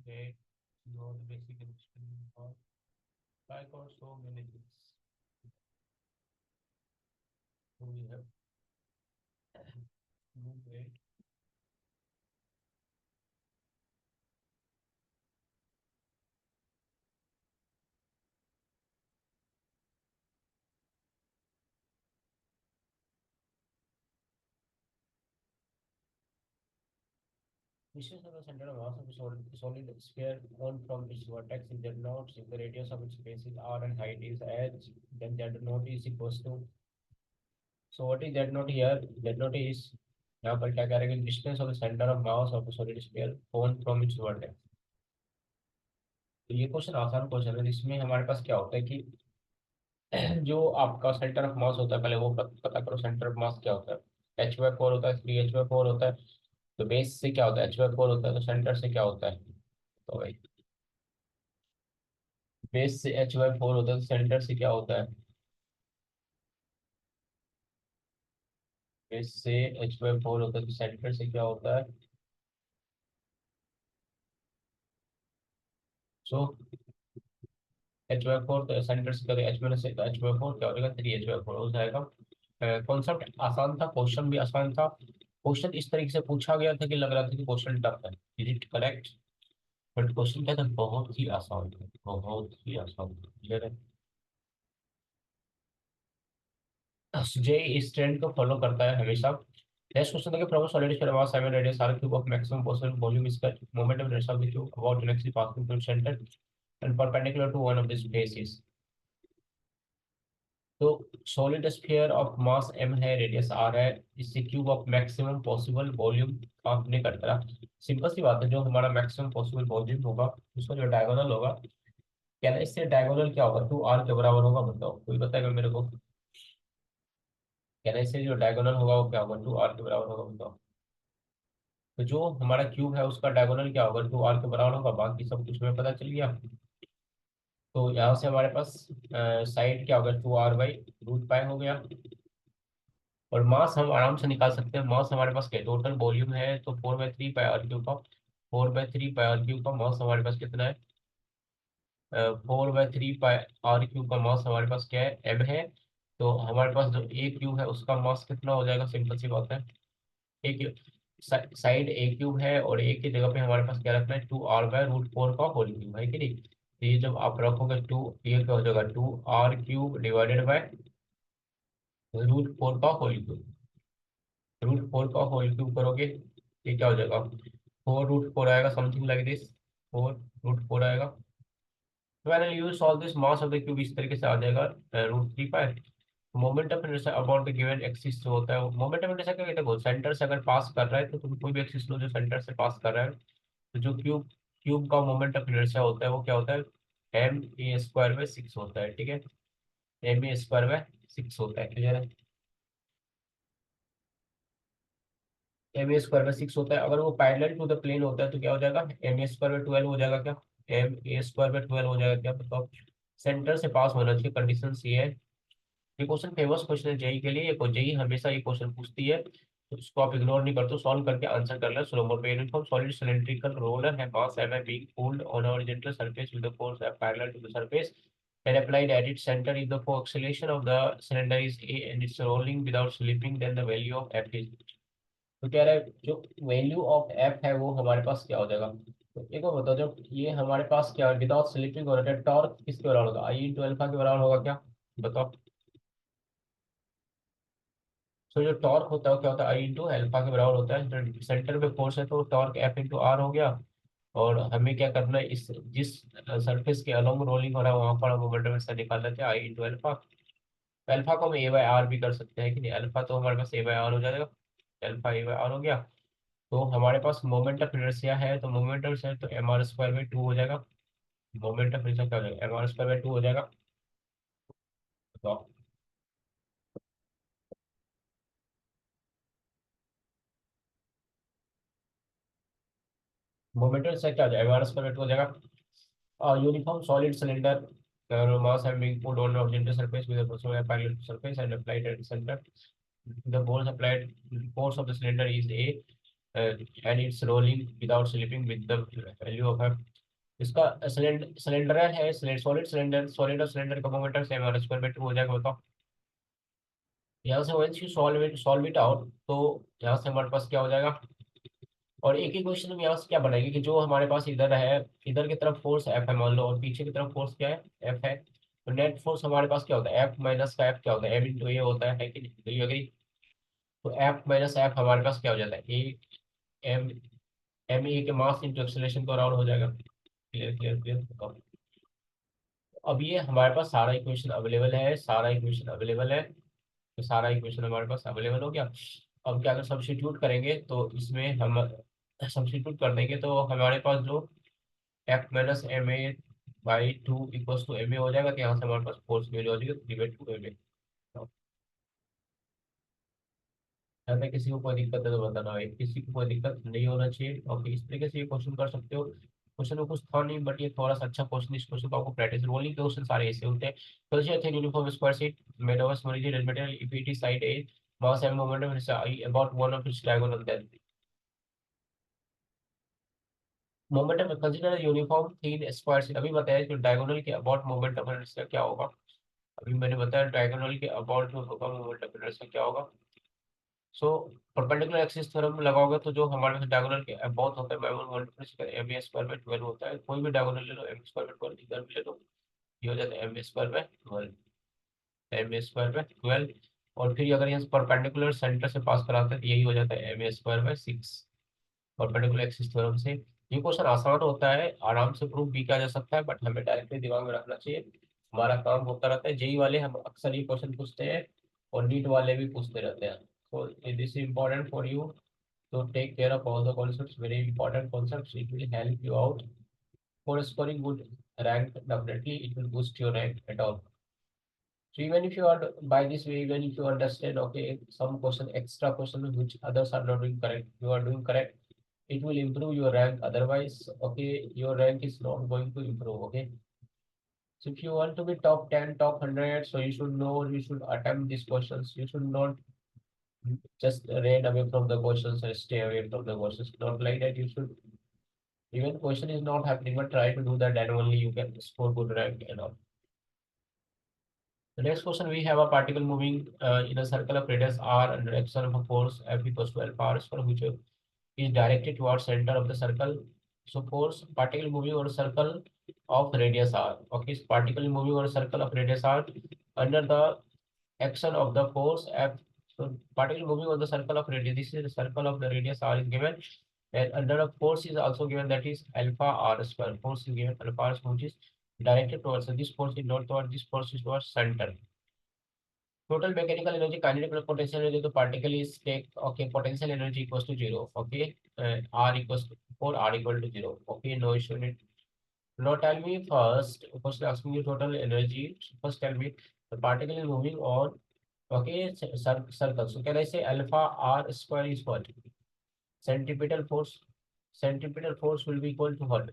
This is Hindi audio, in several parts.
today to know the basic understanding of like or so many things. So we have moved it. Distance of the center of mass of a solid sphere on from its vertex is z naught. If the radius of its base is r and height is h, then z naught is equals to. So what is z naught here? Z naught is यहाँ पर क्या करेंगे distance of the centre of mass of solid sphere on from its vertex. तो ये क्वेश्चन आसान क्वेश्चन है। इसमें हमारे पास क्या होता है कि जो आपका सेंटर ऑफ मास होता है पहले वो पता करो सेंटर ऑफ मास क्या होता है। एच बाई फोर होता है, 3h/4 होता है। तो बेस से क्या होता है, h/4 होता है। तो सेंटर से क्या होता है, तो भाई बेस से h/4 होता है तो सेंटर से क्या होता है, बेस से h/4 होता है तो सेंटर से क्या होता है। सो h/4 तो सेंटर से क्या h से h/4 क्या हो जाएगा, 3h/4 हो जाएगा। कॉन्सेप्ट आसान था, क्वेश्चन भी आसान था। क्वेश्चन इस तरीके से पूछा गया था कि लग रहा था कि क्वेश्चन टफ है। Is it correct? But question क्या था, बहुत ही आसान था, बहुत ही आसान था। क्लियर है? जे इस ट्रेंड को फॉलो करता है हमेशा। नेक्स्ट क्वेश्चन देखिए, from solid sphere mass 7 radius r cube of maximum possible volume is that moment of inertia of the cube about the next passing through centre and perpendicular to one of this faces. तो solid sphere of mass m है, रेडियस r है, इससे cube of maximum possible volume आपने कर करा। सिंपल सी बात है, जो हमारा मैक्सिमम पॉसिबल वॉल्यूम होगा उसका जो डायगोनल होगा, क्या ना इससे डायगोनल क्या होगा, 2r के बराबर होगा। बताओ कोई बताएगा मेरे को, क्या ना इससे जो डायगोनल होगा वो क्या होगा, 2r के बराबर होगा। बताओ। तो जो हमारा क्यूब है उसका डायगोनल क्या होगा, 2r के बराबर होगा। बाकी सब कुछ हमें पता चल गया। तो यहाँ से हमारे पास साइड क्या होगा, 2r/√π हो गया। और मास हम आराम से निकाल सकते हैं। मास हमारे पास क्या, टोटल वॉल्यूम है तो 4/3πr³ का, 4/3πr³ का मास हमारे पास कितना है, 4/3πr³ का मास हमारे पास क्या है, m है। तो हमारे पास जो a क्यूब है उसका मास कितना हो जाएगा, सिंपल सी बात है। a cube, side a cube है और a की जगह पे हमारे पास क्या रखना है, 2r/√4 का होल क्यूब है कि नहीं। तो ये जब आप रखोगे टू, ये क्या हो जाएगा, 2r³ डिवाइडेड बाय √4 का होल क्यूब। √4 का होल क्यूब करोगे ये क्या हो जाएगा, 4√4 आएगा, समथिंग लाइक दिस, 4√4 आएगा। When you solve this, mass of the cube इस तरीके से आ जाएगा, √3π। Moment of inertia about the given axis जो होता है, मोमेंट ऑफ इनर्शिया क्या कहते हैं, सेंटर से अगर पास कर रहा है तो तुम कोई भी एक्सिस लो जो सेंटर से पास कर रहा है। तो जो क्यूब क्यूब का मोमेंट ऑफ इनर्शिया होता है वो क्या होता है, ma²/6 होता है। ठीक है, ma²/6 होता है। क्लियर है? ma²/6 होता है। अगर वो पैरेलल टू द प्लेन होता है तो क्या हो जाएगा, ma²/12 हो जाएगा। क्या ma²/12 हो जाएगा क्या, बताओ। सेंटर से पास होना चाहिए, कंडीशन ये है। ये क्वेश्चन फेमस क्वेश्चन है जेई के लिए। ये जेई हमेशा ये क्वेश्चन पूछती है, तो इसको आप इग्नोर नहीं करते, सॉल्व करके आंसर कर ले। स्लो मोड पे, यूनिफॉर्म सॉलिड सिलिंड्रिकल रोलर है, मास m है, being pulled on a horizontal surface with the force F parallel to the surface and applied at its center. If the acceleration of the cylinder is a and it's rolling without slipping, then the value of F is। तो कह रहा है जो वैल्यू ऑफ F है वो हमारे पास क्या हो जाएगा। तो एक और बताओ, जब ये हमारे पास क्या विदाउट स्लिपिंग हो रहा है, टॉर्क किसके बराबर होगा, I × अल्फा के बराबर होगा क्या, बताओ। तो जो टॉर्क होता है वो क्या होता है, I × अल्फा के बराबर होता है। जो सेंटर पे फोर्स है तो टॉर्क F × r हो गया। और हमें क्या करना है, इस जिस सरफेस के अलोंग रोलिंग हो रहा है वहां पर हम मोमेंटम से निकाल लेते हैं I × अल्फा। अल्फा को हम a/r भी कर सकते हैं कि नहीं, अल्फा तो हमारे पास a/r हो जाएगा। अल्फा a/r हो गया। तो हमारे पास मोमेंट ऑफ इनर्शिया है, तो मोमेंट ऑफ इनर्शिया तो mr²/2 हो जाएगा। मोमेंट ऑफ इनर्शिया क्या हो जाएगा, mr²/2 हो जाएगा। तो मोमेंट ऑफ इनर्शिया क्या हो जाएगा, mr²/2 हो जाएगा। Uniform solid cylinder mass have been put on the horizontal surface with a pressure parallel to surface and applied at the center. The force of the cylinder is A, and it's rolling without slipping with the value of F. इसका सिलेंडर है, सॉलिड सिलेंडर, सॉलिड और सिलेंडर का मोमेंटम सेम है, स्क्वायर मीटर हो जाएगा बताओ। यहाँ से once you solve it out, तो यहाँ से हमारे पास क्या हो जाएगा। और एक ही क्वेश्चन में यहाँ से क्या बनाएगी कि जो हमारे पास इधर है, इधर की तरफ फोर्स एफ है मान लो, और पीछे की तरफ फोर्स क्या है, एफ है। तो नेट फोर्स हमारे पास क्या होता है, एफ माइनस का एफ क्या होता है, एम इंटू ए होता है कि नहीं, तो ये अग्री। तो एफ माइनस एफ हमारे पास क्या हो जाता है, ए एम, एम ए के मास इंटू एक्सेलरेशन को अराउंड हो जाएगा। Clear clear clear. अब ये हमारे पास सारा इक्वेशन अवेलेबल है, सारा इक्वेशन अवेलेबल है, तो सारा इक्वेशन हमारे पास अवेलेबल हो गया। अब क्या, अगर सब्स्टिट्यूट करेंगे तो इसमें हम सब्स्टिट्यूट कर देंगे तो हमारे पास जो F minus M A by two equals to M A हो जाएगा, तो यहाँ से हमारे पास फोर्स वैल्यू हो जाएगी 3/2 एम ए। अगर किसी को कोई दिक्कत है तो बताना है, किसी को कोई दिक्कत नहीं होना चाहिए। और इस तरीके से ये क्वेश्चन कर सकते हो। क्वेश्चन में कुछ था नहीं, बट ये थोड़ा सा अच्छा क्वेश्चन, इस क्वेश्चन को आपको प्रैक्टिस, रोलिंग क्वेश्चन सारे ऐसे होते हैं। Consider a thin uniform square sheet made of a smoothly material. If it is side A, mass and momentum is about one of its diagonal, then momentum consider uniform thin square sheet, अभी बताया जो डायगोनल के अबाउट मोमेंटम है इसका क्या होगा। अभी मैंने बताया डायगोनल के अबाउट जो होगा मोमेंटम है इसका क्या होगा। सो परपेंडिकुलर एक्सिस थ्योरम लगाओगे तो जो हमारे पास डायगोनल के अबाउट होता है momentum M A square by 12 होता है। कोई भी डायगोनल ले लो, एम स्क्वायर बाय 12 इधर भी ले लो, ये हो जाता है M square by 12, M square by 12। और फिर अगर यहाँ परपेंडिकुलर सेंटर से पास कराते हैं तो यही हो जाता है M square by 6, perpendicular axis theorem से। ये क्वेश्चन आसान होता है, आराम से प्रूव भी किया जा सकता है, बट हमें डायरेक्टली दिमाग में रखना चाहिए। हमारा काम होता रहता है, जेई वाले हम अक्सर ये क्वेश्चन पूछते हैं, और नीट वाले भी पूछते रहते हैं। so this is important for you to take care of all the concepts, very important concepts. It will help you out for scoring good rank. Definitely it will boost your rank at all. So even if you are, by this way, even if you understand, okay, some question, extra question which others are not doing correct, you are doing correct, it will improve your rank. Otherwise, okay, your rank is not going to improve. Okay. So if you want to be top 10, top 100, so you should know, you should attempt these questions. You should not just read away from the questions and stay away from the questions. Not like that. You should, even question is not happening, but try to do that, and only you can score good rank and all. The next question, we have a particle moving in a circle of radius r under action of a force F equals to alpha r square, which is directed towards center of the circle. So force particle moving on a circle of radius r. Okay, particle moving on a circle of radius r under the action of the force F. So particle moving on the circle of radius. This is the circle of the radius r is given, and under a force is also given, that is alpha r square. Force is given alpha r square, which is directed towards. So this force is not towards, this force is towards center. Total mechanical energy, kinetic plus potential energy, the particle is take, okay, potential energy equals to 0, okay, r equals to 4, r equal to 0, okay, no issue in it. Now tell me first asking you total energy. First tell me the particle is moving on, okay, circle. So can I say alpha r square is what? Centripetal force. Centripetal force will be equal to what?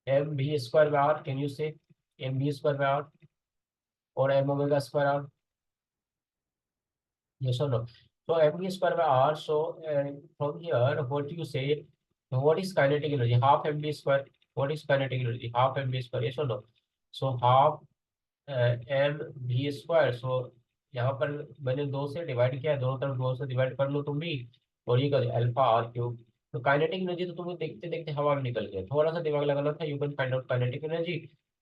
mv square by r. Can you say mv square by r or m omega square r? Yes or no? So mv square by r. So from here, what you say? What is kinetic energy? Half mv square. What is kinetic energy? Half mv square. Yes or no? So half M भी स्क्वायर। सो यहाँ पर मैंने दो से डिवाइड किया है, दोनों तरफ दो से डिवाइड कर लो तुम भी, और ये कर अल्फा आर क्यूब। तो काइनेटिक एनर्जी तो तुम्हें देखते देखते हवा में निकल गया, थोड़ा सा दिमाग लगाना था, you can find out kinetic energy.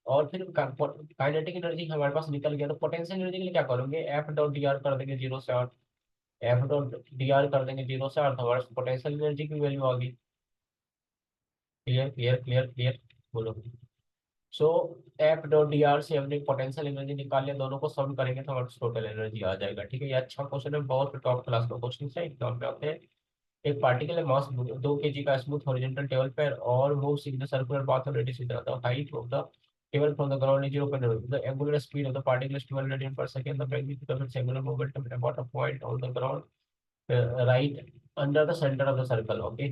और फिर काइनेटिक एनर्जी हमारे पास निकल गया, तो पोटेंशियल एनर्जी के लिए क्या करोगे, एफ डॉट डी आर कर देंगे 0 से 8, एफ डॉट डी आर कर देंगे 0 से 8, तो हमारे पोटेंशियल एनर्जी की वैल्यू आ गई। क्लियर क्लियर क्लियर क्लियर, बोलो। सो एफ डॉट डी आर से हमने पोटेंशियल एनर्जी निकाल लिया, दोनों को सम करेंगे तो हमारे टोटल एनर्जी आ जाएगा। ठीक है, ये अच्छा क्वेश्चन है, बहुत टॉप क्लास का क्वेश्चन है। एग्जाम में आते हैं। एक पार्टिकल है, मास 2 kg का, स्मूथ हॉरिजॉन्टल टेबल पर और moves in the circular path of radius the height of the table from the ground is 0.0, the angular speed of the particle is 12 radian per second, the magnitude of its angular momentum about a point on the ground right under the centre of the circle. Okay,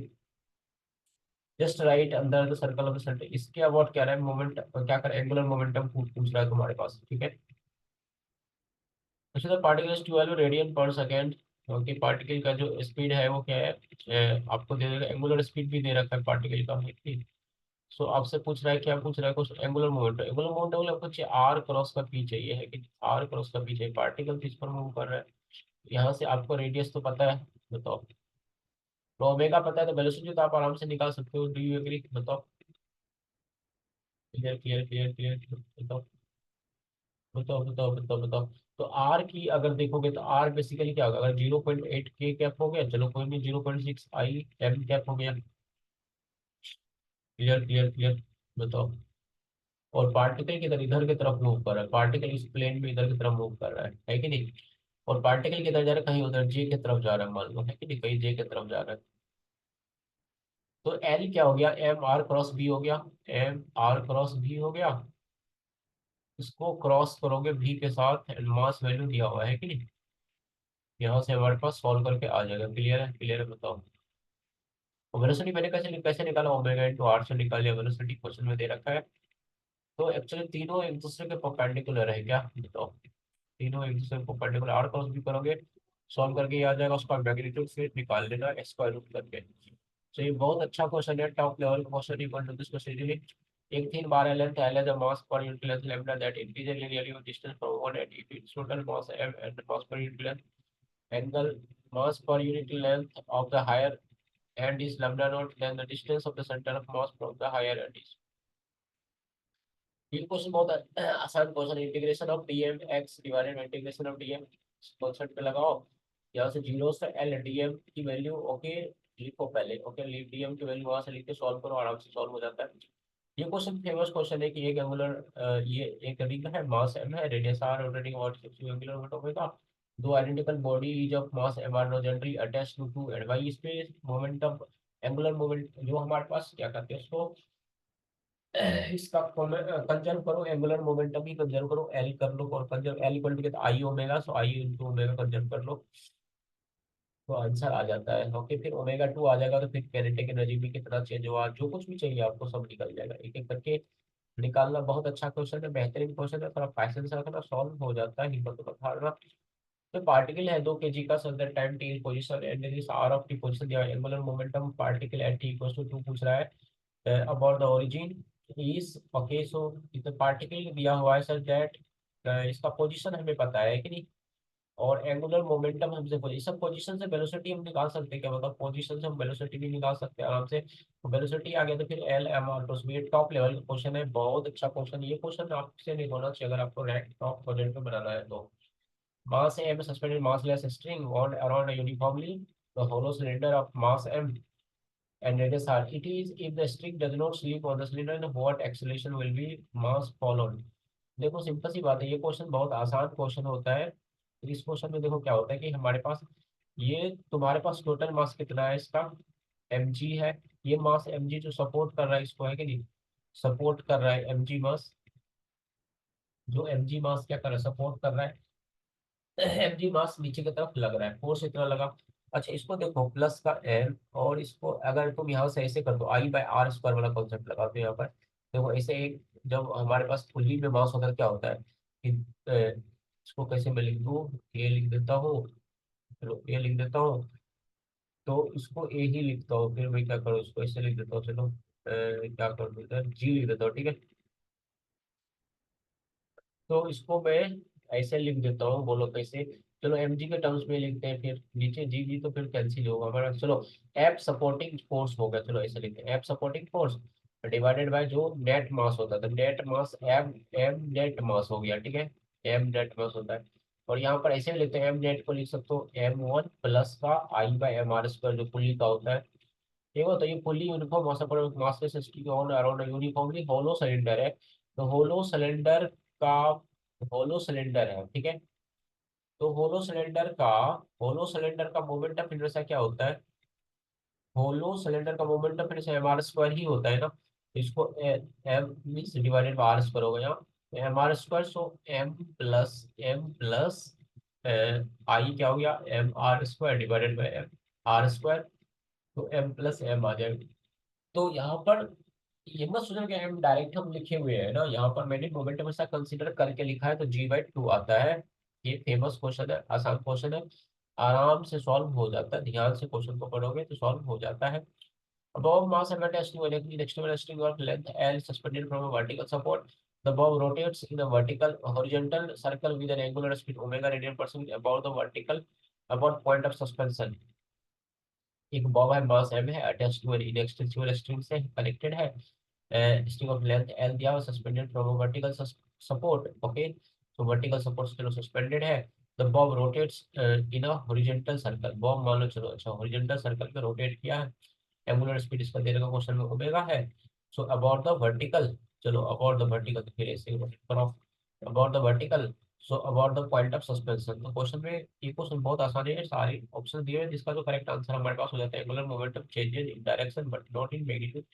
just right अंदर the circle of the centre. इसके अबाउट क्या रहा है, मोमेंट क्या कर, एंगुलर मोमेंटम पूछ रहा है तुम्हारे पास। ठीक है, अच्छा, तो पार्टिकल 12 रेडियन पर सेकेंड। क्योंकि पार्टिकल का जो स्पीड है वो क्या है, आपको दे देगा, एंगुलर स्पीड भी दे रखा है पार्टिकल का। ठीक, सो आपसे पूछ रहा है, क्या पूछ रहा है question, angular moment. Angular moment बोले आपको चाहिए आर क्रॉस का पी चाहिए है कि आर क्रॉस का पी चाहिए, पार्टिकल किस पर मूव कर रहा है। यहाँ से आपको रेडियस तो पता है, बताओ। तो ओमेगा पता है तो वेलोसिटी तो आप आराम से निकाल सकते हो। डू यू एग्री, बताओ। क्लियर क्लियर क्लियर क्लियर, बताओ बताओ बताओ बताओ बताओ। तो आर की अगर देखोगे तो आर बेसिकली क्या होगा, अगर 0.8 के कैप हो गया, चलो कोई नहीं, 0.6 आई एम कैप हो गया। क्लियर क्लियर क्लियर, बताओ। और पार्टिकल किधर, इधर की तरफ मूव कर रहा है, पार्टिकल इस प्लेन में इधर की तरफ मूव कर रहा है कि नहीं। और पार्टिकल किधर जा रहा है, कहीं उधर जे की तरफ जा रहा है, मान लो, है कि नहीं, कहीं जे की तरफ जा रहा है। तो एल क्या हो गया, एम आर क्रॉस बी हो गया, एम आर क्रॉस बी हो गया। इसको क्रॉस करोगे भी के साथ, एंड मास वैल्यू दिया हुआ है कि नहीं, यहाँ से हमारे पास सॉल्व करके आ जाएगा। क्लियर है, क्लियर है, बताओ। और वेलोसिटी मैंने कैसे कैसे निकाला, ओमेगा इंटू आर से निकाल लिया, वेलोसिटी क्वेश्चन में दे रखा है। तो एक्चुअली तीनों एक दूसरे के परपेंडिकुलर है क्या, बताओ। तीनों एक दूसरे को परपेंडिकुलर, आर क्रॉस भी करोगे, सॉल्व करके ये आ जाएगा, उसका मैग्नीट्यूड फिर निकाल लेना स्क्वायर रूट करके। तो ये बहुत अच्छा क्वेश्चन है, top level question, equal to this question. एक 3 12 लेंथ एल है, the mass per unit length lambda, that integer linearly distance from one at it total mass M and mass per unit length, angle mass per unit length of the higher end is lambda naught, then the distance of the center of mass from the higher end is। ये क्वेश्चन बहुत आसान question, integration of DM x divided by integration of DM, concept पे लगाओ। यहाँ से जीरो से एल डीएम की वैल्यू, ओके लिखो पहले, ओके डीएम की वैल्यू वहां से लिख के सॉल्व करो, आराम से सॉल्व हो जाता है। ये क्वेश्चन फेमस क्वेश्चन है कि एक एंगुलर, ये एक रिंग है, मास एम है, radius R, rotating about 60 angular momentum. दो identical bodies of mass M are generally attached to two end Y space momentum, angular moment जो हमारे पास क्या कहते हैं उसको, इसका कंजर्व करो, एंगुलर मोमेंटम ही कंजर्व करो, एल कर लो, और conserve L equal to I omega, so I into omega conserve कर लो, तो आंसर आ जाता है। ओके, फिर ओमेगा टू आ जाएगा, तो फिर कैनेटिक एनर्जी भी कितना चेंज हुआ, जो कुछ भी चाहिए आपको सब निकल जाएगा, एक एक करके निकालना। बहुत अच्छा क्वेश्चन है, बेहतरीन क्वेश्चन है, थोड़ा पैशन से रखना, सॉल्व हो जाता है, हिम्मत तो रखना। तो पार्टिकल है 2 kg का, so that time T position and this R of T position दिया, angular momentum particle at T equals to 2 पूछ रहा है। About the origin is, okay, so इस पार्टिकल दिया हुआ है सर दैट, इसका पोजीशन हमें पता है कि नहीं, और एंगुलर मोमेंटम हमसे पोजीशन, पोजीशन से वेलोसिटी हम निकाल सकते हैं क्या, मतलब पोजीशन से हम वेलोसिटी भी निकाल सकते हैं आराम से। तो वेलोसिटी आ गया, तो फिर एल एम आर, तो ये टॉप लेवल का क्वेश्चन है, बहुत अच्छा क्वेश्चन। ये क्वेश्चन आपसे नहीं होना चाहिए अगर आपको रैंक टॉप प्रोजेक्ट में बनाना है तो। Mass M is suspended massless string wound around uniformly the hollow cylinder of mass M and radius r. It is if the string does not slip on the cylinder, then what acceleration will be mass followed। देखो सिंपल सी बात है, ये क्वेश्चन बहुत आसान क्वेश्चन होता है। तो इस क्वेश्चन में देखो क्या होता है कि हमारे पास, ये तुम्हारे पास टोटल मास कितना है इसका, mg है। ये मास mg जो सपोर्ट कर रहा है इसको, है कि नहीं, सपोर्ट कर रहा है mg मास, जो mg मास क्या कर रहा है, सपोर्ट कर रहा है। एमजी मास नीचे की तरफ लग रहा है, फोर्स इतना लगा। अच्छा, इसको देखो प्लस का एम, और इसको अगर तुम यहाँ से ऐसे कर दो, आई बाय आर स्क्वायर वाला कॉन्सेप्ट लगाते हो यहाँ पर। देखो ऐसे एक, जब हमारे पास फुल्ली में मास होता है क्या होता है कि इसको कैसे मैं लिख दूँ, ए लिख देता हूँ, चलो ए लिख देता हूँ, तो इसको ए ही लिखता हूँ, फिर मैं क्या करूँ, इसको ऐसे लिख देता हूँ, चलो क्या कर देता है, जी लिख देता हूँ, ठीक है। तो इसको मैं ऐसे लिख देता हूँ, बोलो कैसे। चलो mg के टर्म्स में लिखते हैं, फिर नीचे जी जी तो फिर कैंसिल होगा हमारा, चलो एफ सपोर्टिंग फोर्स हो गया, चलो ऐसे लिखते हैं, F supporting force divided by जो नेट मास होता है, तो नेट मास एम, एम नेट मास हो गया, ठीक है, एम नेट मास होता है। और यहाँ पर ऐसे भी लिखते हैं, एम नेट को लिख सकते हो एम वन प्लस का आई बाय एम आर स्क्वायर, जो पुली का होता है। देखो तो ये फुल्ली यूनिफॉर्म मास पर massless steel on around uniformly hollow cylinder है। तो का होलो सिलेंडर है, ठीक है। तो होलो सिलेंडर का मोमेंट ऑफ इनर्शिया क्या होता है, होलो सिलेंडर का moment of inertia M R square ही होता है ना। तो इसको M means divided by R square होगा यहाँ, M R square, so M plus I क्या हो गया, M R square divided by M R square, तो एम प्लस एम आ जाएगा। तो यहाँ पर ये मत सोचना कि हम डायरेक्ट हम लिखे हुए हैं ना, यहाँ पर मैंने मोमेंट हमेशा कंसीडर करके लिखा है, तो g/2 आता है। ये फेमस क्वेश्चन है, आसान क्वेश्चन है, आराम से सॉल्व हो जाता है, ध्यान से क्वेश्चन को पढ़ोगे तो सॉल्व हो जाता है। Above mass and testing electric external testing work length L suspended from a vertical support. The bob rotates in a vertical horizontal circle with an angular speed omega radian per second above the vertical about point of suspension. एक बॉब है मास m है attached to an inextensible string से कनेक्टेड है स्ट्रिंग ऑफ लेंथ l दिया हुआ suspended from a vertical support okay तो वर्टिकल सपोर्ट से सस्पेंडेड है the bob rotates in a horizontal circle bob मान लो चलो अच्छा हॉरिजॉन्टल सर्कल पे रोटेट किया है एंगुलर स्पीड इसका देने का क्वेश्चन में ओमेगा है सो अबाउट द वर्टिकल चलो अबाउट द वर्टिकल तो फिर ऐसे करो about the vertical so about the point of suspension तो क्वेश्चन में ये क्वेश्चन बहुत आसान है सारे ऑप्शन दिए हैं जिसका जो करेक्ट आंसर हमारे पास हो जाता है angular momentum changes in direction but not in magnitude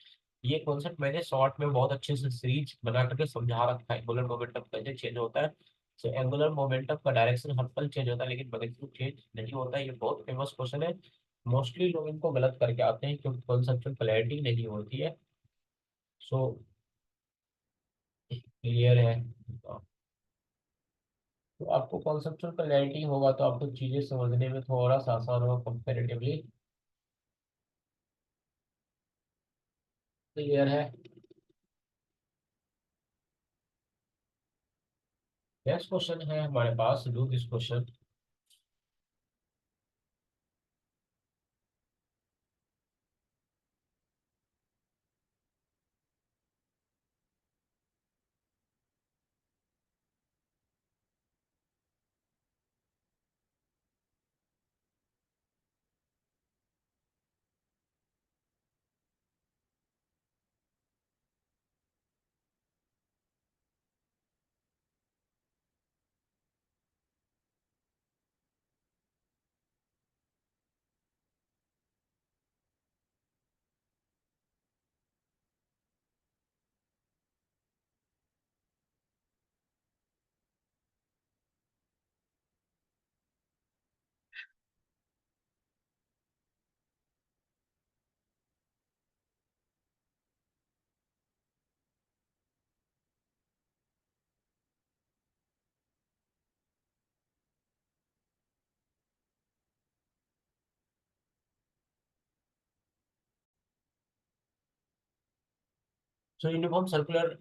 ये कॉन्सेप्ट मैंने शॉर्ट में बहुत अच्छे से सीरीज बना करके समझा रखा है एंगुलर मोमेंटम कैसे चेंज होता है सो एंगुलर मोमेंटम का डायरेक्शन हर पल चेंज होता है लेकिन मैग्नीट्यूड चेंज नहीं होता है ये बहुत फेमस क्वेश्चन है मोस्टली लोग इनको गलत करके आते हैं क्योंकि कॉन्सेप्चुअल क्लैरिटी नहीं होती है सो क्लियर है तो आपको कॉन्सेप्चुअल क्लैरिटी होगा तो आपको चीजें समझने में थोड़ा सा आसान होगा कंपेरेटिवली क्लियर है नेक्स्ट क्वेश्चन है हमारे पास do this question So uniform circular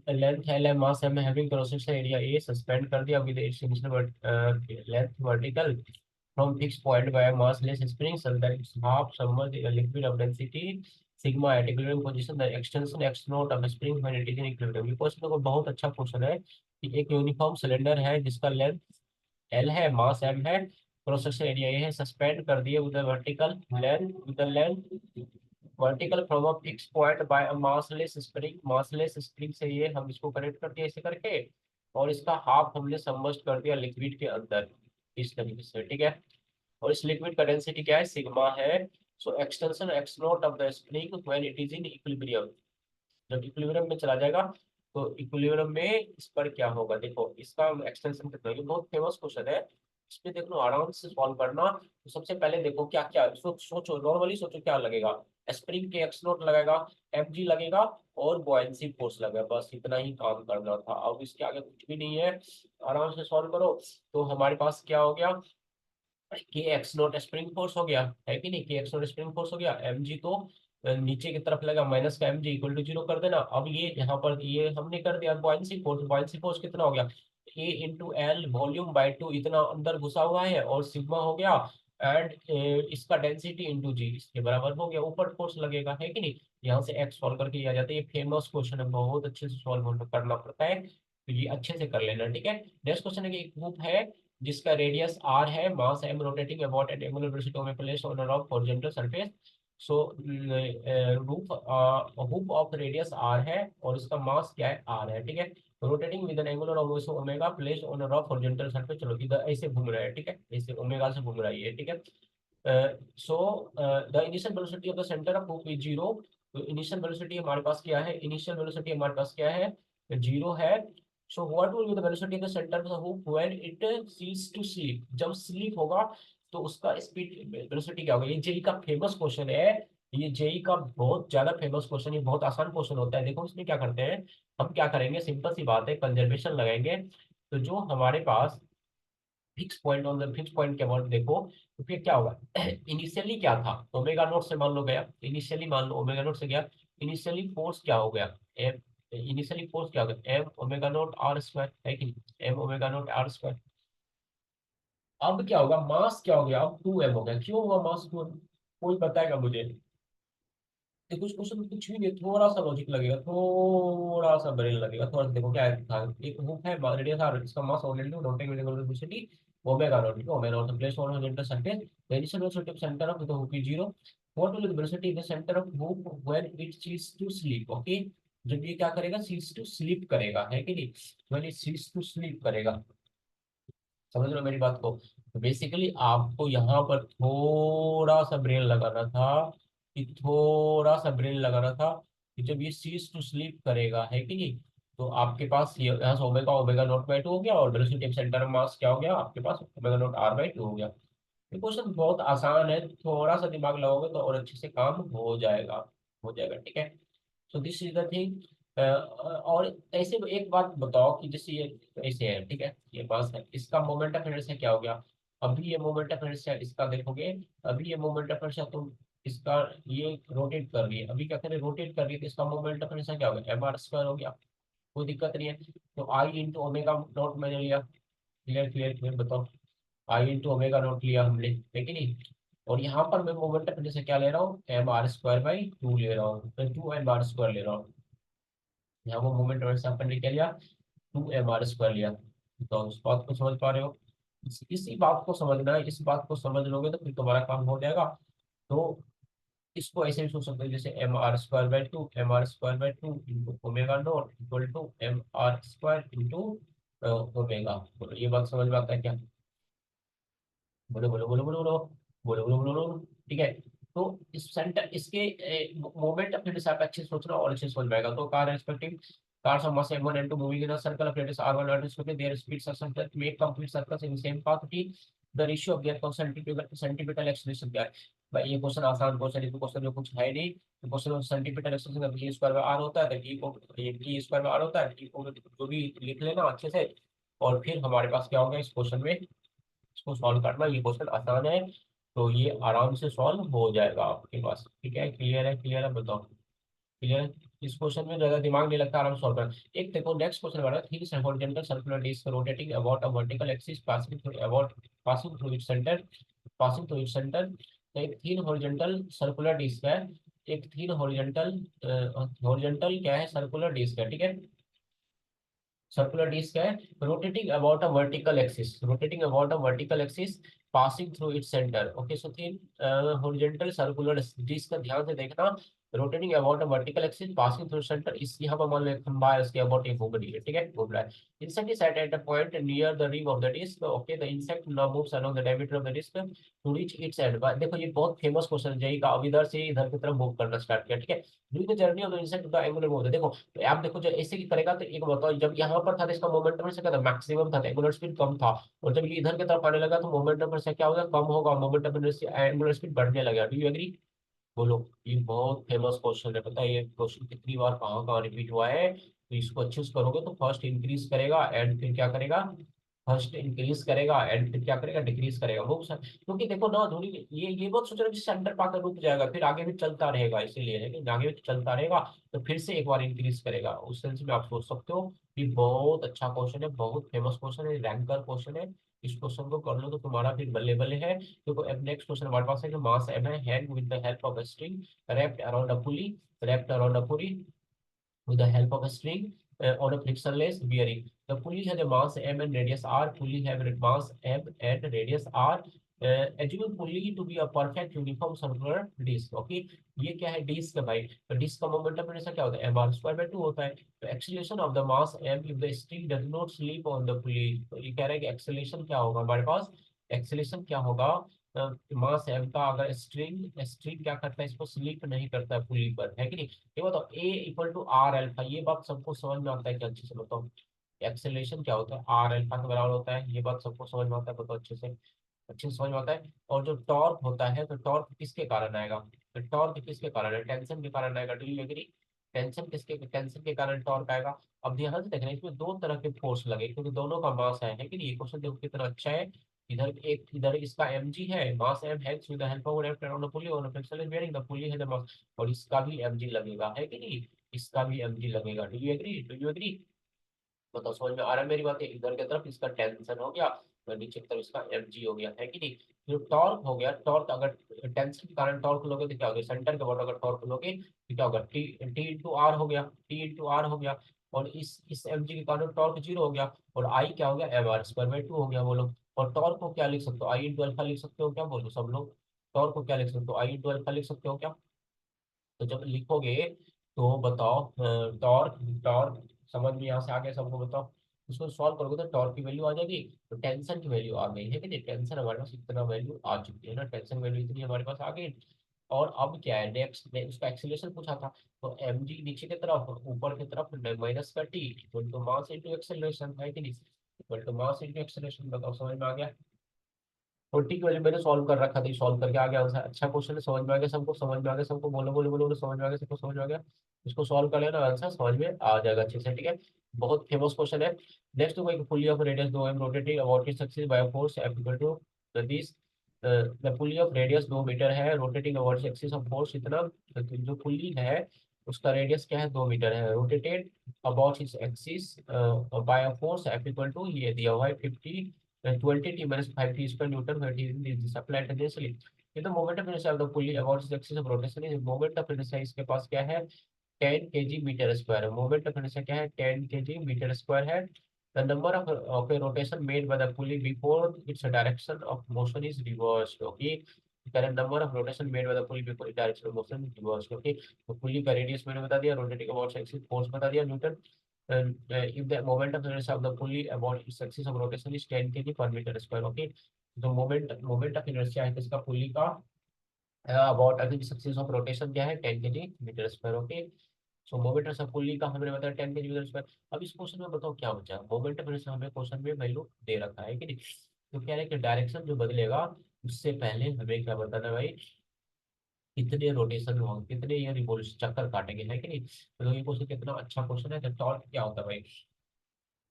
length L and mass M having cross section area A suspend कर दिया with its initial length vertical from fixed point by a massless spring so that it's half submerged in a liquid of density sigma at equilibrium position the extension x naught of the spring when it is in equilibrium ये क्वेश्चन को बहुत अच्छा क्वेश्चन है कि एक यूनिफॉर्म सिलेंडर है जिसका लेंथ L है मास M है क्रॉस सेक्शन एरिया A है सस्पेंड कर दिए with the vertical from a fixed point by a massless spring से ये हम इसको कनेक्ट कर दिया ऐसे करके और इसका हाफ हमने सबमर्ज कर दिया लिक्विड के अंदर इस तरीके से ठीक है और इस लिक्विड का डेंसिटी क्या है सिग्मा है so extension X naught of the spring when it is in equilibrium जब इक्विलिब्रियम में चला जाएगा तो इक्विलिब्रियम में इस पर क्या होगा देखो इसका एक्सटेंशन कितना है ये बहुत फेमस क्वेश्चन है इसमें देख लो आराम से सॉल्व करना तो सबसे पहले देखो क्या क्या सोचो नॉर्मली सोचो क्या लगेगा स्प्रिंग के एक्स नोट लगेगा एफ जी लगेगा और बॉयंसी फोर्स लगेगा बस इतना ही काम करना था अब इसके आगे कुछ भी नहीं है आराम से सॉल्व करो तो हमारे पास क्या हो गया के एक्स नोट स्प्रिंग फोर्स हो गया है कि नहीं के एक्स नोट स्प्रिंग फोर्स हो गया एम जी तो नीचे की तरफ लगा माइनस का M G equal to zero कर देना अब ये यहाँ पर ये हमने कर दिया बॉयंसी फोर्स कितना हो गया A into L volume by two इतना अंदर घुसा हुआ है और सिग्मा हो गया एंड इसका डेंसिटी इंटू जी इसके बराबर हो गया ऊपर फोर्स लगेगा है कि नहीं यहाँ से एक्स सॉल्व करके ये आ जाता है ये फेमस क्वेश्चन है बहुत अच्छे से सॉल्व करना पड़ता है तो ये अच्छे से कर लेना ठीक है नेक्स्ट क्वेश्चन है कि एक ग्रुप है जिसका रेडियस r है mass m rotating about at angular velocity में place on a rough horizontal surface so rough hoop of radius r है और इसका मास क्या है r है ठीक है rotating with N angular of omega place on a rough horizontal surface चलो इधर ऐसे घूम रहा है ठीक है ऐसे ओमेगा से घूम रहा है ये ठीक है so the initial velocity of the centre of hoop is zero तो इनिशियल वेलोसिटी हमारे पास क्या है इनिशियल वेलोसिटी हमारे पास क्या है जीरो है so what will be the velocity of the centre of the hoop when it seize to sleep जब स्लीप होगा तो उसका स्पीड वेलोसिटी क्या होगा ये जेई का फेमस क्वेश्चन है ये जेई का बहुत ज्यादा फेमस क्वेश्चन ये बहुत आसान क्वेश्चन होता है देखो इसमें क्या करते हैं हम क्या करेंगे सिंपल सी बात है कंजर्वेशन लगाएंगे तो जो हमारे पास फिक्स पॉइंट के अबाउट देखो, तो फिर क्या होगा इनिशियली क्या था, ओमेगा नोट से मान लो गया, इनिशियली मान लो ओमेगा नोट से गया, इनिशियली फोर्स क्या हो गया, एम, इनिशियली फोर्स क्या हो गया, M omega naught R square है कि नहीं, M omega naught R square. अब क्या होगा, मास क्या हो गया, अब 2m हो गया, क्यों हुआ मास 2m, कोई बताएगा मुझे। देखो इस क्वेश्चन में कुछ भी नहीं, थोड़ा सा लॉजिक लगेगा, थोड़ा सा ब्रेन लगेगा, थोड़ा सा देखो क्या है था, एक हुक है रेडियस आर, इसका mass already rotating velocity omega naught, ठीक है, omega naught place on horizontal surface, the initial velocity of centre of the hook is 0, what will the velocity in the centre of hook when it seize to slip, okay. जब ये क्या करेगा, सीज टू स्लीप करेगा, है कि नहीं, when it seize to sleep करेगा, समझ रहे हो मेरी बात को। तो बेसिकली आपको यहाँ पर थोड़ा सा ब्रेन लगाना था, कि थोड़ा सा ब्रेन लगाना था, कि जब ये सीज टू स्लीप करेगा, है कि नहीं, तो आपके पास ये यहाँ से ओमेगा ओमेगा नॉट बाई 2 हो गया, और वेलोसिटी सेंटर ऑफ मास क्या हो गया आपके पास, ओमेगा नॉट आर बाई 2 हो गया। ये क्वेश्चन बहुत आसान है, थोड़ा सा दिमाग लगाओगे तो और अच्छे से काम हो जाएगा, ठीक है। So this is the thing. और ऐसे में एक बात बताओ कि जैसे ये ऐसे है, ठीक है, ये बस है, इसका मोमेंट ऑफ इनर्शिया क्या हो गया, अभी ये मोमेंट ऑफ इनर्शिया इसका देखोगे, अभी ये मोमेंट ऑफ इनर्शिया तुम इसका, ये रोटेट कर रही है, अभी क्या करें, रोटेट कर रही है, तो इसका मोमेंट ऑफ इनर्शिया क्या हो गया, एम आर स्क्वायर हो गया, कोई दिक्कत नहीं है। तो आई इंटू ओमेगा नॉट मैंने लिया, क्लियर क्लियर क्लियर बताओ, आई इंटू ओमेगा नॉट लिया हमने, है कि नहीं, और यहाँ पर मैं मोमेंट ऑफ इनर्शिया क्या ले रहा हूँ, एम आर स्क्वायर बाई 2 ले रहा हूँ, मैं 2 एम आर स्क्वायर ले रहा हूँ, यहाँ वो मोमेंट और अपन ने क्या लिया, 2 mr स्क्वायर लिया। तो उस बात को समझ पा रहे हो, इसी बात को समझना है, इस बात को समझ लोगे तो फिर तुम्हारा काम हो जाएगा। तो इसको ऐसे भी सोच सकते हो, जैसे mr² by 2 into omega naught equal to mr² into omega. बोलो ये बात समझ में आता है क्या, बोलो बोलो बोलो बोलो बोलो बोलो बोलो बोलो बोलो, ठीक है। तो इस सेंटर इसके मोमेंट अपने हिसाब से अच्छे से सोचना और अच्छे से समझ पाएगा। तो car respecting cars of mass m1 and 2 moving in a circle of radius r1 r2 respectively, their speeds are such that make complete circles in the same path t, the ratio of their centripetal acceleration क्या है। भाई ये क्वेश्चन आसान क्वेश्चन है, क्वेश्चन में कुछ है नहीं, क्वेश्चन सेंटीमीटर एक्सेलरेशन का v स्क्वायर बाय r होता है, तो t को ये t स्क्वायर बाय r होता है, t को जो भी लिख लेना अच्छे से, और फिर हमारे पास क्या होगा इस क्वेश्चन में, इसको सॉल्व करना, ये क्वेश्चन आसान है, तो ये आराम से सॉल्व हो जाएगा आपके पास, ठीक है, क्लियर है बताओ, क्लियर है। इस क्वेश्चन में ज्यादा दिमाग नहीं लगता, आराम से सॉल्व करना। एक देखो नेक्स्ट क्वेश्चन हमारा, three horizontal circular disc rotating about a vertical axis passing through its centre, तो एक थीन हॉरिजॉन्टल सर्कुलर डिस्क है, एक थीन हॉरिजॉन्टल क्या है, सर्कुलर डिस्क है, ठीक है, सर्कुलर डिस्क है, rotating about a vertical axis passing through its centre, okay. So thin horizontal circular disc का ध्यान से देखना, rotating about a vertical axis passing through centre, इस यहाँ पर मान लो एक खंबा है, उसके अबाउट एक घूम रही है, ठीक है, घूम रहा है। Insect is set at a point near the rim of the disc, okay, the insect now moves along the diameter of the disc to reach its end. देखो ये बहुत फेमस क्वेश्चन है जेई का, अब इधर से इधर की तरफ मूव करना स्टार्ट किया, ठीक है, doing the journey of the insect the angular move, देखो तो आप देखो जब ऐसे की करेगा, तो एक बताओ, जब यहाँ पर था तो इसका मोमेंटम से क्या था, मैक्सिमम था, एंगुलर स्पीड कम था, और जब ये इधर की तरफ आने लगा तो मोमेंटम से क्या होगा, कम होगा, मोमेंटम से एंगुलर स्पीड बढ़ने लगा, डू यू एग्री, बोलो। ये बहुत फेमस क्वेश्चन है, पता है ये क्वेश्चन कितनी बार कहाँ कहाँ रिपीट हुआ है, तो इसको अच्छे से करोगे तो फर्स्ट इंक्रीज करेगा एंड फिर क्या करेगा, फर्स्ट इंक्रीज करेगा एंड फिर क्या करेगा, डिक्रीज करेगा वो क्योंकि देखो ना थोड़ी, ये बहुत सोच रहे हो कि सेंटर पाकर रुक जाएगा, फिर आगे भी चलता रहेगा, इसीलिए है कि आगे भी चलता रहेगा, तो फिर से एक बार इंक्रीज करेगा, उस सेंस में आप सोच सकते हो। ये बहुत अच्छा क्वेश्चन है, बहुत फेमस क्वेश्चन है, रैंकर क्वेश्चन है, इस क्वेश्चन को कर लो तो तुम्हारा फिर बल्ले बल्ले है। देखो अब नेक्स्ट क्वेश्चन हमारे पास है कि मास एम है, hang with the help of a string wrapped around a pulley wrapped around a pulley with the help of a string on a frictionless bearing. The pulley has a mass m and radius r. Pulley have a mass m and radius r. Assume pulley to be a perfect uniform circular disc. Okay, ये क्या है, डिस्क है भाई, तो डिस्क का मोमेंटम हमेशा क्या होता है, एम आर स्क्वायर बाय 2 होता है। तो acceleration of the mass M if the string does not slip on the pulley, तो ये कह रहा है कि एक्सीलरेशन क्या होगा हमारे पास, एक्सीलरेशन क्या होगा, मास एम का अगर स्ट्रिंग स्ट्रिंग क्या करता है, इसको स्लिप नहीं करता है पुली पर, है कि नहीं। ये बताओ ए इक्वल टू आर एल्फा, ये बात सबको समझ में आता है क्या, अच्छे से बताओ, एक्सेलरेशन क्या होता है, आर एल्फा के बराबर होता है, ये बात सबको समझ में आता है, बताओ अच्छे से समझ में आता है। और जो टॉर्क होता है, तो टॉर्क किसके कारण आएगा, तो टॉर्क किसके कारण है, टेंशन के कारण आएगा, do you agree, tension tension के कारण टॉर्क आएगा। अब ध्यान से देखना, इसमें दो तरह के फोर्स लगे क्योंकि दोनों का मास है कि नहीं। ये क्वेश्चन देखो कितना अच्छा है। इधर इसका mg है, मास m है, with the help of left hand on the pulley on the flexor is bearing the pulley has a mass, और इसका भी mg लगेगा है कि नहीं, इसका भी mg लगेगा। Do you agree? बताओ समझ में आ रहा है मेरी बात है? इधर की तरफ इसका टेंशन हो गया और नीचे की तरफ इसका mg हो गया है कि नहीं। जो टॉर्क हो गया, टॉर्क अगर टेंशन के कारण टॉर्क लोगे तो क्या हो गया, सेंटर के अबाउट अगर टॉर्क लोगे तो क्या होगा, टी टी इंटू आर हो गया, टी इंटू आर हो गया। और इस mg के कारण टॉर्क जीरो हो गया, और आई क्या हो गया, M R square by two हो गया बोलो। और टॉर्क को क्या लिख सकते हो, आई इंटू अल्फा लिख सकते हो क्या, बोलो सब लोग। टॉर्क को क्या लिख सकते हो, आई इंटू अल्फा लिख सकते हो क्या। तो जब लिखोगे तो बताओ, टॉर्क टॉर्क समझ में यहाँ से आ गया सबको, बताओ। इसको सॉल्व करोगे तो टॉर्क की वैल्यू आ जाएगी, तो टेंशन की वैल्यू आ गई है कि नहीं, टेंशन हमारे पास इतना वैल्यू आ चुकी है ना, टेंशन वैल्यू इतनी हमारे पास आ गई। और अब क्या है नेक्स्ट, उसका एक्सीलरेशन पूछा था, तो एम जी नीचे की तरफ, ऊपर की तरफ माइनस का T equal to mass into acceleration है कि नहीं, equal to mass into acceleration. बताओ समझ में आ गया। 40 की वजह मैंने सॉल्व कर रखा था, सॉल्व करके आ गया आंसर। अच्छा क्वेश्चन है, समझ में आ गया सबको, समझ में आ गया सबको, बोलो बोलो बोलो बोलो, समझ में आ गया सबको, समझ में आ गया। इसको सॉल्व कर लेना, आंसर समझ में आ जाएगा अच्छे से, ठीक है। बहुत फेमस क्वेश्चन है। नेक्स्ट कोई pulley of radius 2m rotating about its axis by force F equal to this. The pulley of radius 2 metre है, rotating about its axis of force इतना, तो जो पुली है उसका रेडियस क्या है, 2 मीटर है, rotated about its axis by force F equal to, ये दिया हुआ है 50 20 t minus 5 t square Newton, where t is the supply tendency। ये तो moment of inertia of the pulley about its axis of rotation is moment of inertia इसके पास क्या है, 10 kg मीटर स्क्वायर है। मोमेंट ऑफ इनर्शिया क्या है, 10 kg मीटर स्क्वायर है। The number of A rotation made by the pulley before its direction of motion is reversed. Okay, current number of rotation made by the pulley before direction of motion is reversed. Okay, तो पुली का रेडियस मैंने बता दिया, रोटेटिंग अबाउट एक्सिस फोर्स बता दिया Newton. And if the moment of inertia of the pulley about its axis of rotation is 10 kg per meter square, okay, तो मोमेंट ऑफ इनर्शिया है किसका, पुली का, अबाउट its axis of rotation क्या है, 10 kg metre square. Okay, so moment of pulley का हमने बताया 10 kg मीटर स्क्वायर। अब इस क्वेश्चन में बताओ क्या बचा, मोमेंट ऑफ इनर्शिया हमें क्वेश्चन में वैल्यू दे रखा है कि नहीं, तो क्या है कि डायरेक्शन जो बदलेगा उससे पहले हमें क्या बताना है भाई, कितने रोटेशन हो, कितने ये रिवोल्यूशन चक्कर काटेंगे है कि नहीं। तो ये क्वेश्चन कितना अच्छा क्वेश्चन है। तो टॉर्क क्या होता है भाई,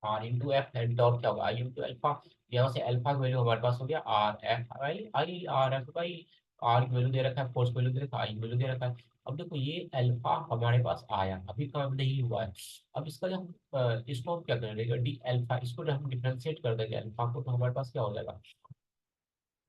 R into F, and torque क्या होगा, आई इंटू अल्फा। यहाँ से अल्फा की वैल्यू हमारे पास हो गया R F I, I R F by, R की वैल्यू दे रखा है, फोर्स वैल्यू दे रखा है, आई वैल्यू दे रखा है। अब देखो ये अल्फा हमारे पास आया, अभी काम नहीं हुआ है। अब इसका जब इसको हम क्या करेंगे, डी अल्फा, इसको जब हम डिफ्रेंशिएट कर देंगे अल्फा को, तो हमारे पास क्या हो जाएगा,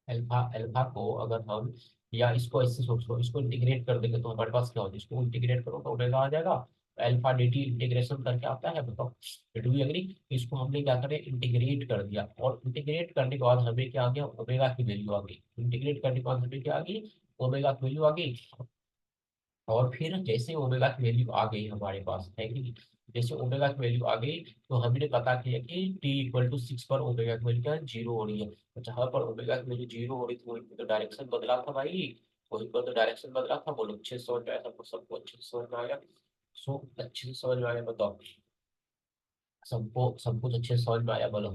अल्फा अल्फा को अगर हम, या इसको इससे सोचो, इसको इंटीग्रेट कर देंगे तो हमारे पास क्या होगा, इसको इंटीग्रेट करो तो ओमेगा आ जाएगा। अल्फा डी टी इंटीग्रेशन करके आता है, बताओ डू यू एग्री। इसको हमने क्या करें, इंटीग्रेट कर दिया, और इंटीग्रेट करने के बाद हमें क्या आ गया, ओमेगा की वैल्यू आ गई। इंटीग्रेट करने के बाद हमें क्या आ गई, ओमेगा की वैल्यू आ गई। और फिर जैसे ओमेगा की वैल्यू आ गई हमारे पास है कि नहीं? जैसे ओमेगा की वैल्यू आ गई, तो हमने पता किया कि टी इक्वल टू 6 पर ओमेगा की वैल्यू क्या है, जीरो हो रही है। तो जहां पर ओमेगा की वैल्यू जीरो हो रही थी वहीं पे तो डायरेक्शन बदला था भाई, वहीं पर तो डायरेक्शन बदला था। बोलो अच्छे से समझ में आया सबको, सबको अच्छे से समझ में आया। सो अच्छे से समझ में आया, बताओ सबको, सब कुछ अच्छे से समझ में आया बोलो।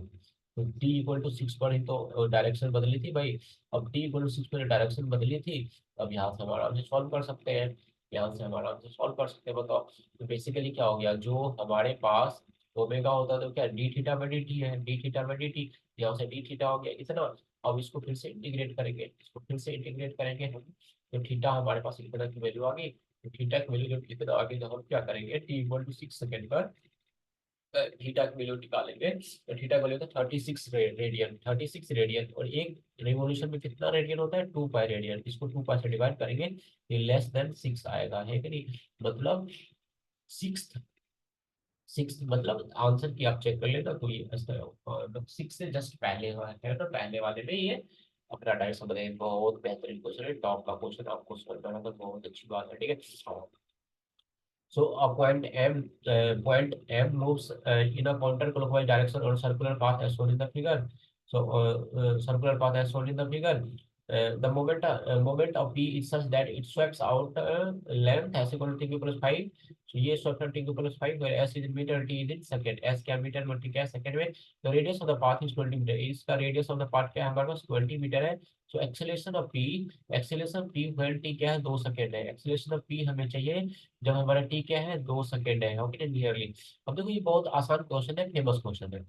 तो टी इक्वल टू 6 पर ही तो डायरेक्शन बदली थी भाई। अब टी इक्वल टू 6 पर डायरेक्शन बदली थी, अब यहाँ से हम आराम से सॉल्व कर सकते हैं, यहाँ से हम आराम से सॉल्व कर सकते हैं। बताओ तो बेसिकली क्या हो गया, जो हमारे पास ओमेगा होता है तो क्या D theta by D T है, D theta by D T, यहाँ से डी थीटा हो गया इतना। अब इसको फिर से इंटीग्रेट करेंगे, इसको फिर से इंटीग्रेट करेंगे हम, तो थीटा हमारे पास इतना की वैल्यू आ गई। तो थीटा की वैल्यू जब इतना आ गई तो हम क्या करेंगे, टी इक्वल टू 6 सेकेंड पर थीटा की वैल्यू निकालेंगे, तो थीटा का वैल्यू था 36 रेडियन, 36 रेडियन। और एक रिवोल्यूशन में कितना रेडियन होता है, 2 पाई रेडियन। इसको 2 पाई से डिवाइड करेंगे, ये लेस देन 6 आएगा है कि नहीं, मतलब सिक्स, सिक्स मतलब आंसर की आप चेक कर लेना, तो ये 6 से जस्ट पहले है, तो पहले वाले में ये अपना डायरेक्शन बताइए। बहुत बेहतरीन क्वेश्चन है, टॉप का क्वेश्चन, आपको सॉल्व करना तो बहुत अच्छी बात है, ठीक है। So a point M moves in a counterclockwise direction on circular path as shown in the figure. So circular path as shown in the figure. moment of B is such that it sweeps out length s equal to t plus 5. So ये swept out t plus 5 where s is in meter, t is in second. s क्या मीटर में, t क्या सेकंड में. The radius of the path is 20 metre. इसका radius of the path क्या है हमारे पास 20 मीटर है. So acceleration p when t क्या है 2 सेकंड है. acceleration of p हमें चाहिए जब हमारा t क्या है 2 सेकंड है. Okay clearly. अब देखो ये बहुत आसान क्वेश्चन है, फेमस क्वेश्चन है.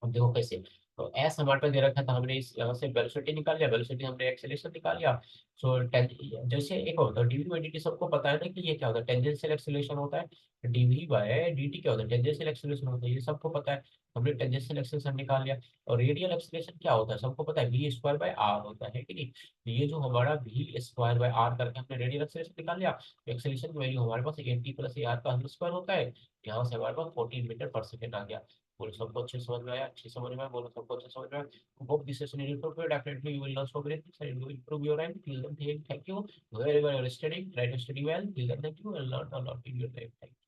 अब देखो कैसे. तो एस हमारे पास दे रखा था, हमने इस यहाँ से वेलोसिटी निकाल लिया, वेलोसिटी हमने एक्सेलरेशन निकाल लिया. सो जैसे एक होता है डीवी बाई डी टी, सबको पता है ना कि ये क्या होता है, टेंजेंशियल एक्सेलरेशन होता है. डीवी बाई डी टी क्या होता है, टेंजेंशियल एक्सेलरेशन होता है, ये सबको पता है. हमने टेंजेंशियल एक्सेलरेशन निकाल लिया. और रेडियल एक्सेलरेशन क्या होता है, सबको पता है, वी स्क्वायर बाय आर होता है कि नहीं. तो ये जो हमारा वी स्क्वायर बाय आर करके हमने रेडियल एक्सेलरेशन निकाल लिया. एक्सेलरेशन की वैल्यू हमारे पास 80 प्लस आर का होल स्क्वायर होता है. यहाँ से हमारे पास 14 मीटर पर सेकेंड आ गया. बोलो सबको अच्छे समझ में आया, अच्छे समझ में आया, बोलो सबको अच्छे समझ में आया. Hope this session is useful for you. Definitely you will learn so many things and you will improve your time. Till then, thank you. Wherever you are studying, try to study well. Till then, thank you and learn a lot in your life. Thank you.